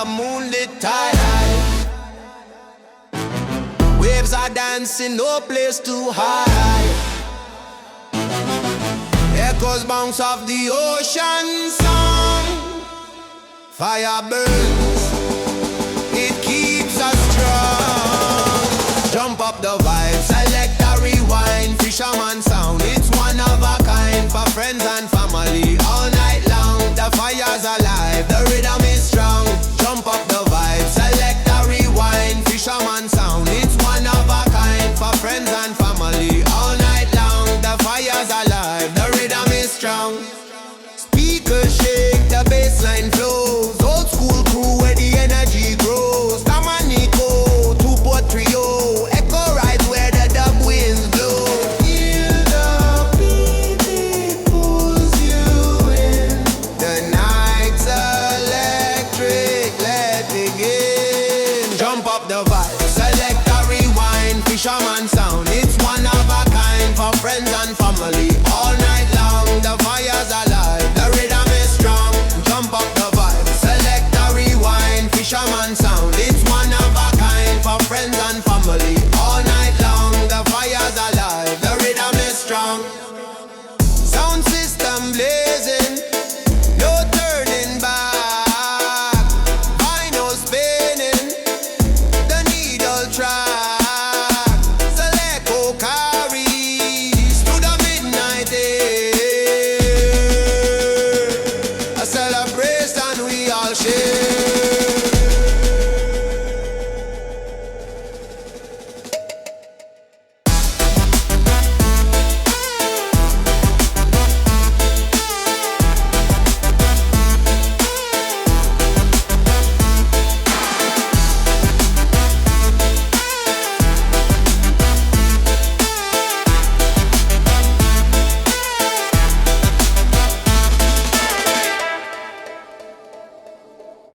a moonlit tide. Waves are dancing, no place too high. Echoes bounce off the ocean song. Fire burns, it keeps us strong. Jump up the vibe, select a rewind. Fisherman sound, it's one of a kind. For friends and family, all night long. The fire's alive, the rhythm is strong. Jump up the vibe, select a rewind. Fisherman sound, it's one of a kind. For friends and family, all night long. The fire's alive, the rhythm is strong. Speakers shake, the bassline flows. Old school crew where the energy grows. Tamanico, two-port trio. Echo rides where the dub winds blow. Feel the beat, it pulls you in. The night's electric, let begin. Jump up the vibe, select a rewind. Fisherman sound, it's one of a kind. For friends and family,